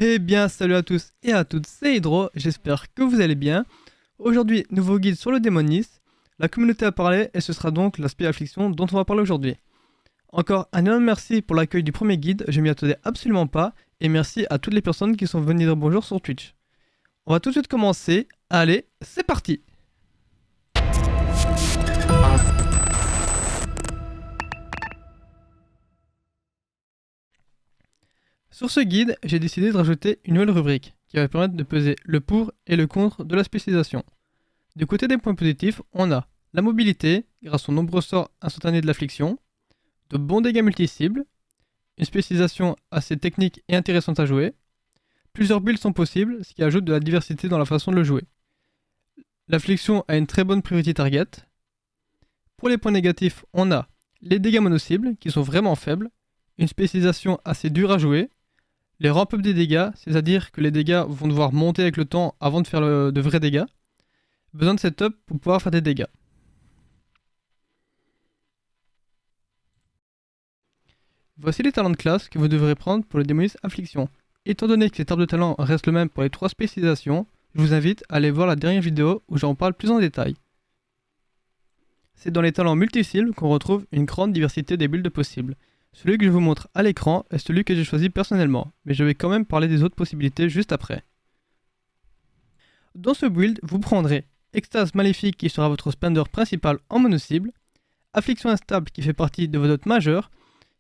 Eh bien, salut à tous et à toutes, c'est Hydro, j'espère que vous allez bien. Aujourd'hui, nouveau guide sur le démonisme. La communauté a parlé et ce sera donc l'aspect affliction dont on va parler aujourd'hui. Encore un énorme merci pour l'accueil du premier guide, je m'y attendais absolument pas, et merci à toutes les personnes qui sont venues dire bonjour sur Twitch. On va tout de suite commencer, allez, c'est parti. Sur ce guide, j'ai décidé de rajouter une nouvelle rubrique qui va permettre de peser le pour et le contre de la spécialisation. Du côté des points positifs, on a la mobilité grâce aux nombreux sorts instantanés de l'affliction, de bons dégâts multi-cibles, une spécialisation assez technique et intéressante à jouer, plusieurs builds sont possibles, ce qui ajoute de la diversité dans la façon de le jouer. L'affliction a une très bonne priorité target. Pour les points négatifs, on a les dégâts mono-cibles qui sont vraiment faibles, une spécialisation assez dure à jouer, les ramp-up des dégâts, c'est-à-dire que les dégâts vont devoir monter avec le temps avant de faire de vrais dégâts. Besoin de setup pour pouvoir faire des dégâts. Voici les talents de classe que vous devrez prendre pour le démoniste affliction. Étant donné que cet arbre de talent reste le même pour les 3 spécialisations, je vous invite à aller voir la dernière vidéo où j'en parle plus en détail. C'est dans les talents multi-cibles qu'on retrouve une grande diversité des builds possibles. Celui que je vous montre à l'écran est celui que j'ai choisi personnellement, mais je vais quand même parler des autres possibilités juste après. Dans ce build, vous prendrez Extase Maléfique qui sera votre spender principal en mono-cible, Affliction Instable qui fait partie de vos dots majeures,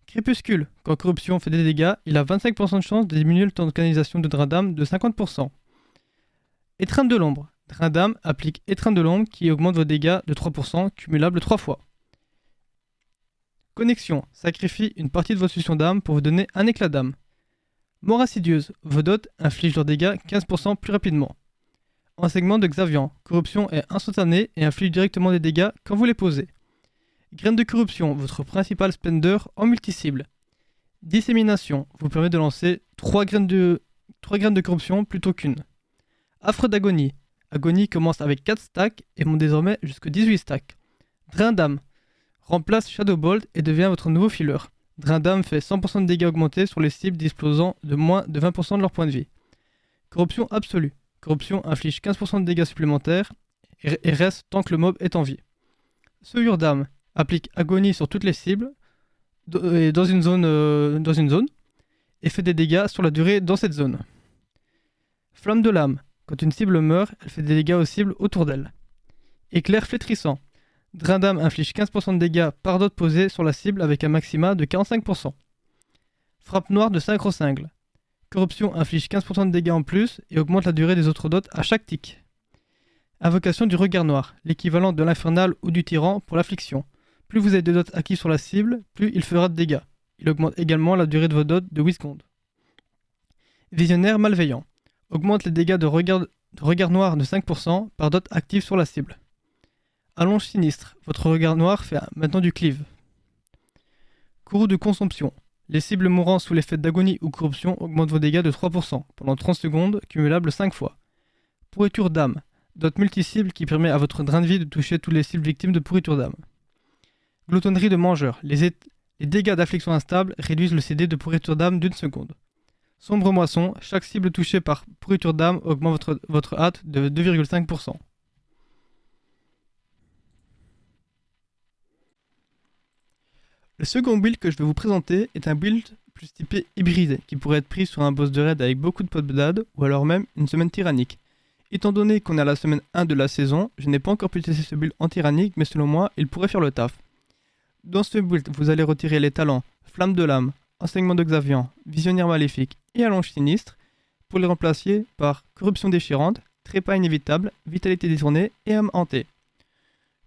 Crépuscule, quand Corruption fait des dégâts, il a 25% de chance de diminuer le temps de canalisation de Drain d'âme de 50%. Étreinte de l'ombre, Drain d'âme applique Étreinte de l'ombre qui augmente vos dégâts de 3%, cumulable 3 fois. Connexion, sacrifie une partie de votre solution d'âme pour vous donner un éclat d'âme. Mort insidieuse, vos dots infligent leurs dégâts 15% plus rapidement. Enseignement de Xavian, corruption est instantanée et inflige directement des dégâts quand vous les posez. Graine de corruption, votre principal spender en multi-cible. Dissémination, vous permet de lancer 3 graines de corruption plutôt qu'une. Affre d'agonie, agonie commence avec 4 stacks et monte désormais jusqu'à 18 stacks. Drain d'âme, remplace Shadowbolt et devient votre nouveau filler. Drain d'âme fait 100% de dégâts augmentés sur les cibles disposant de moins de 20% de leur point de vie. Corruption absolue. Corruption inflige 15% de dégâts supplémentaires et reste tant que le mob est en vie. Souillure d'âme applique agonie sur toutes les cibles dans une zone et fait des dégâts sur la durée dans cette zone. Flamme de l'âme. Quand une cible meurt, elle fait des dégâts aux cibles autour d'elle. Éclair flétrissant. Drain d'âme inflige 15% de dégâts par dot posé sur la cible avec un maxima de 45%. Frappe noire de synchro-cingle. Corruption inflige 15% de dégâts en plus et augmente la durée des autres dots à chaque tick. Invocation du regard noir, l'équivalent de l'infernal ou du tyran pour l'affliction. Plus vous avez de dots acquis sur la cible, plus il fera de dégâts. Il augmente également la durée de vos dots de 8 secondes. Visionnaire malveillant, augmente les dégâts de regard noir de 5% par dot active sur la cible. Allonge sinistre, votre regard noir fait maintenant du cleave. Courroux de consomption. Les cibles mourant sous l'effet d'agonie ou corruption augmentent vos dégâts de 3% pendant 30 secondes, cumulable 5 fois. Pourriture d'âme, dot multi-cible qui permet à votre drain de vie de toucher toutes les cibles victimes de pourriture d'âme. Gloutonnerie de mangeur, les dégâts d'affliction instable réduisent le CD de pourriture d'âme d'une seconde. Sombre moisson, chaque cible touchée par pourriture d'âme augmente votre hâte de 2,5%. Le second build que je vais vous présenter est un build plus typé hybridé, qui pourrait être pris sur un boss de raid avec beaucoup de pots de dad, ou alors même une semaine tyrannique. Étant donné qu'on est à la semaine 1 de la saison, je n'ai pas encore pu tester ce build en tyrannique, mais selon moi, il pourrait faire le taf. Dans ce build, vous allez retirer les talents Flamme de l'âme, Enseignement de Xavian, Visionnaire maléfique et Allonge sinistre, pour les remplacer par Corruption déchirante, Trépas inévitable, Vitalité détournée et âme hantée.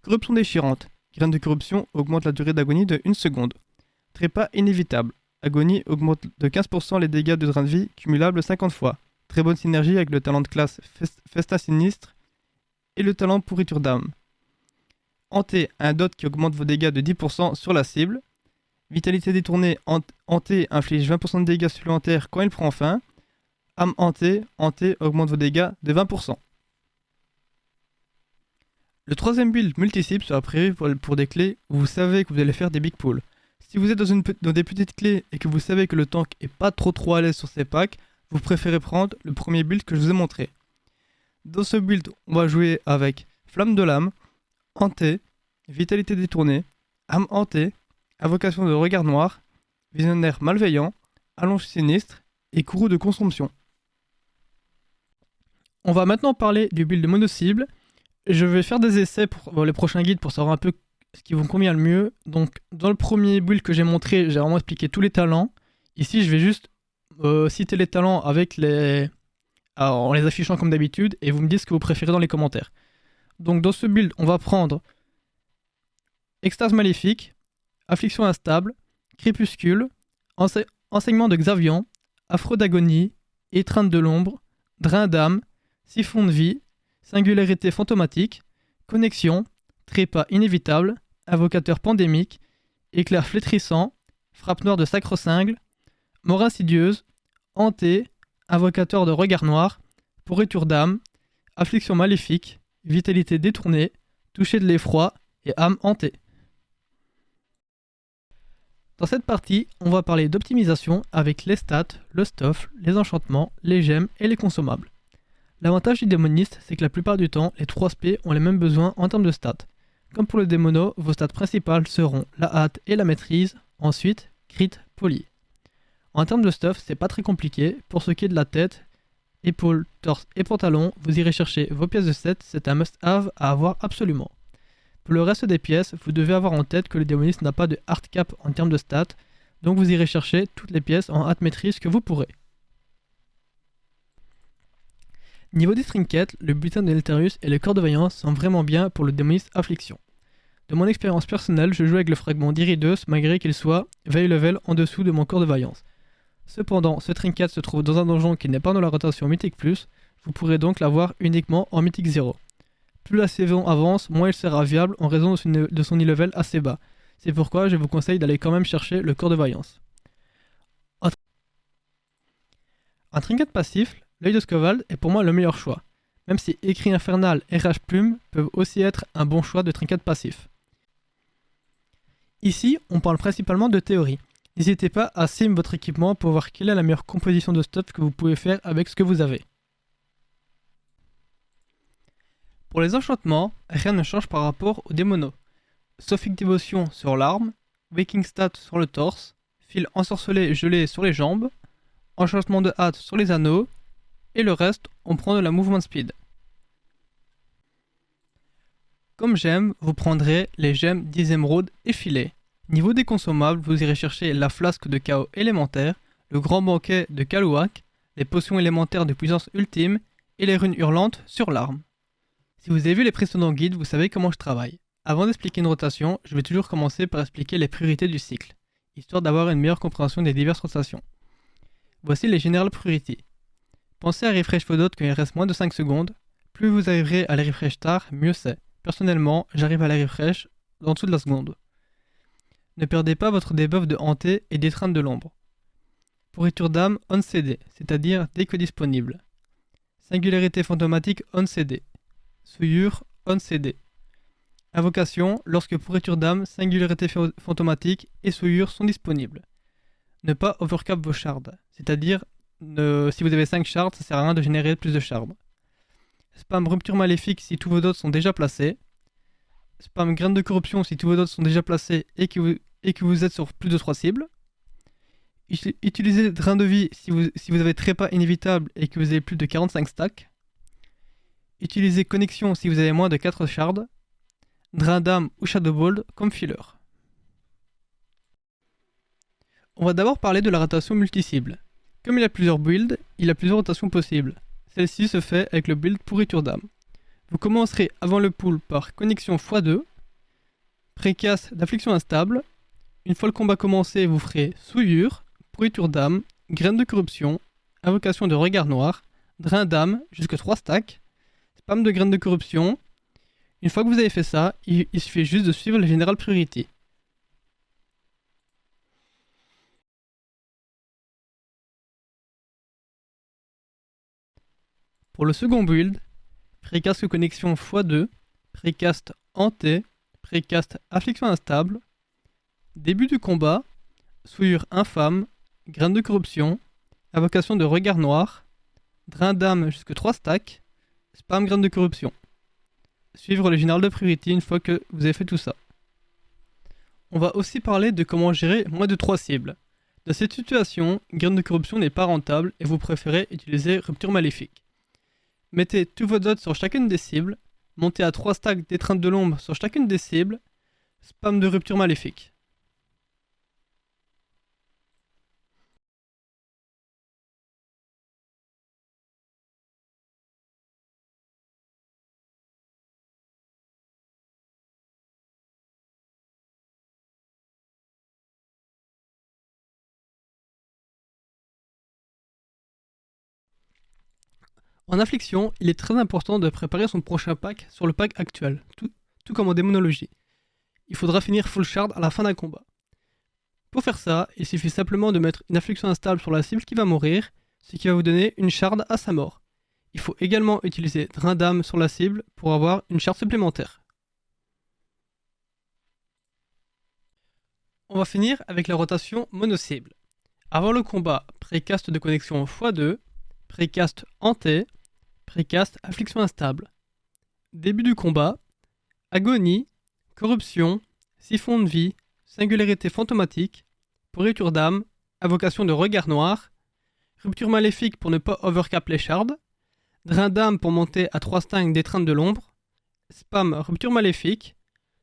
Corruption déchirante. Graine de corruption augmente la durée d'agonie de 1 seconde. Trépas inévitable. Agonie augmente de 15% les dégâts de drain de vie, cumulable 50 fois. Très bonne synergie avec le talent de classe Festin sinistre et le talent Pourriture d'âme. Hanté, un dot qui augmente vos dégâts de 10% sur la cible. Vitalité détournée, Hanté inflige 20% de dégâts supplémentaires quand il prend fin. Âme hantée, Hanté augmente vos dégâts de 20%. Le troisième build multi-cible sera prévu pour des clés où vous savez que vous allez faire des big pulls. Si vous êtes dans des petites clés et que vous savez que le tank est pas trop à l'aise sur ces packs, vous préférez prendre le premier build que je vous ai montré. Dans ce build, on va jouer avec Flamme de l'âme, Hanté, Vitalité détournée, Âme hantée, Invocation de regard noir, Visionnaire malveillant, Allonge sinistre et Courroux de consomption. On va maintenant parler du build mono-cible. Je vais faire des essais pour les prochains guides pour savoir un peu ce qui vous convient le mieux. Donc dans le premier build que j'ai montré, j'ai vraiment expliqué tous les talents. Ici je vais juste citer les talents avec en les affichant comme d'habitude et vous me dites ce que vous préférez dans les commentaires. Donc dans ce build on va prendre Extase maléfique, Affliction instable, Crépuscule, Enseignement de Xavian, Affreux d'agonie, Étreinte de l'ombre, Drain d'âme, Siphon de vie, Singularité fantomatique, Connexion, Trépas inévitable, Invocateur pandémique, Éclair flétrissant, Frappe noire de sacre-cingle, Mort insidieuse, Hanté, Invocateur de regard noir, Pourriture d'âme, Affliction maléfique, Vitalité détournée, Toucher de l'effroi et Âme hantée. Dans cette partie, on va parler d'optimisation avec les stats, le stuff, les enchantements, les gemmes et les consommables. L'avantage du démoniste, c'est que la plupart du temps, les 3 spés ont les mêmes besoins en termes de stats. Comme pour le démono, vos stats principales seront la hâte et la maîtrise, ensuite crit, poli. En termes de stuff, c'est pas très compliqué. Pour ce qui est de la tête, épaules, torse et pantalon, vous irez chercher vos pièces de set, c'est un must-have à avoir absolument. Pour le reste des pièces, vous devez avoir en tête que le démoniste n'a pas de hard cap en termes de stats, donc vous irez chercher toutes les pièces en hâte maîtrise que vous pourrez. Niveau des trinkets, le butin de l'Elterius et le corps de vaillance sont vraiment bien pour le démoniste affliction. De mon expérience personnelle, je joue avec le fragment d'Irideus malgré qu'il soit veille level en dessous de mon corps de vaillance. Cependant, ce trinket se trouve dans un donjon qui n'est pas dans la rotation Mythique+, vous pourrez donc l'avoir uniquement en Mythique 0. Plus la saison avance, moins il sera viable en raison de son e-level assez bas. C'est pourquoi je vous conseille d'aller quand même chercher le corps de vaillance. Un trinket passif, l'œil de Skovald est pour moi le meilleur choix, même si Écrit infernal et Rage plume peuvent aussi être un bon choix de trinket passif. Ici, on parle principalement de théorie. N'hésitez pas à sim votre équipement pour voir quelle est la meilleure composition de stuff que vous pouvez faire avec ce que vous avez. Pour les enchantements, rien ne change par rapport aux démonos. Sophic Dévotion sur l'arme, Waking Stat sur le torse, Fil ensorcelé gelé sur les jambes, Enchantement de hâte sur les anneaux, et le reste, on prend de la Movement Speed. Comme gemme, vous prendrez les gemmes d'Izemrod et Filet. Niveau des consommables, vous irez chercher la flasque de chaos élémentaire, le grand banquet de Kalouak, les potions élémentaires de puissance ultime et les runes hurlantes sur l'arme. Si vous avez vu les précédents guides, vous savez comment je travaille. Avant d'expliquer une rotation, je vais toujours commencer par expliquer les priorités du cycle, histoire d'avoir une meilleure compréhension des diverses rotations. Voici les General Priorities. Pensez à refresh vos dots quand il reste moins de 5 secondes. Plus vous arriverez à les refresh tard, mieux c'est. Personnellement, j'arrive à les refresh en dessous de la seconde. Ne perdez pas votre debuff de hanté et d'étreinte de l'ombre. Pourriture d'âme on CD, c'est-à-dire dès que disponible. Singularité fantomatique on CD. Souillure on CD. Invocation lorsque pourriture d'âme, singularité fantomatique et souillure sont disponibles. Ne pas overcap vos shards, c'est-à-dire si vous avez 5 shards, ça sert à rien de générer plus de shards. Spam rupture maléfique si tous vos dots sont déjà placés. Spam graine de corruption si tous vos dots sont déjà placés et que vous êtes sur plus de 3 cibles. Utilisez drain de vie si vous avez trépas inévitable et que vous avez plus de 45 stacks. Utilisez connexion si vous avez moins de 4 shards. Drain d'âme ou Shadowball comme filler. On va d'abord parler de la rotation multi-cible. Comme il y a plusieurs builds, il y a plusieurs rotations possibles. Celle-ci se fait avec le build pourriture d'âme. Vous commencerez avant le pool par connexion x2, précasse d'affliction instable. Une fois le combat commencé, vous ferez souillure, pourriture d'âme, graine de corruption, invocation de regard noir, drain d'âme jusqu'à 3 stacks, spam de graine de corruption. Une fois que vous avez fait ça, il suffit juste de suivre la General Priority. Pour le second build, précast connexion x2, précast hanté, précast affliction instable, début du combat, souillure infâme, graine de corruption, invocation de regard noir, drain d'âme jusque 3 stacks, spam graine de corruption. Suivre le général de priority une fois que vous avez fait tout ça. On va aussi parler de comment gérer moins de 3 cibles. Dans cette situation, graine de corruption n'est pas rentable et vous préférez utiliser rupture maléfique. Mettez tous vos dots sur chacune des cibles, montez à 3 stacks d'étreinte de l'ombre sur chacune des cibles, spam de rupture maléfique. En affliction, il est très important de préparer son prochain pack sur le pack actuel, tout comme en démonologie. Il faudra finir full shard à la fin d'un combat. Pour faire ça, il suffit simplement de mettre une affliction instable sur la cible qui va mourir, ce qui va vous donner une shard à sa mort. Il faut également utiliser drain d'âme sur la cible pour avoir une shard supplémentaire. On va finir avec la rotation mono-cible. Avant le combat, précast de connexion x2, précast hanté, précast affliction instable. Début du combat, agonie, corruption, siphon de vie, singularité fantomatique, pourriture d'âme, invocation de regard noir, rupture maléfique pour ne pas overcap les shards, drain d'âme pour monter à 3 stacks d'étreinte de l'ombre, spam rupture maléfique,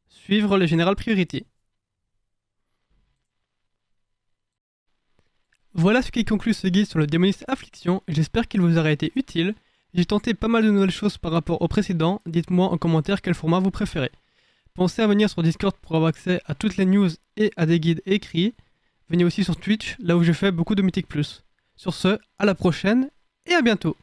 suivre le général priority. Voilà ce qui conclut ce guide sur le démoniste affliction, j'espère qu'il vous aura été utile. J'ai tenté pas mal de nouvelles choses par rapport au précédent, dites-moi en commentaire quel format vous préférez. Pensez à venir sur Discord pour avoir accès à toutes les news et à des guides écrits. Venez aussi sur Twitch, là où je fais beaucoup de Mythic+. Sur ce, à la prochaine et à bientôt.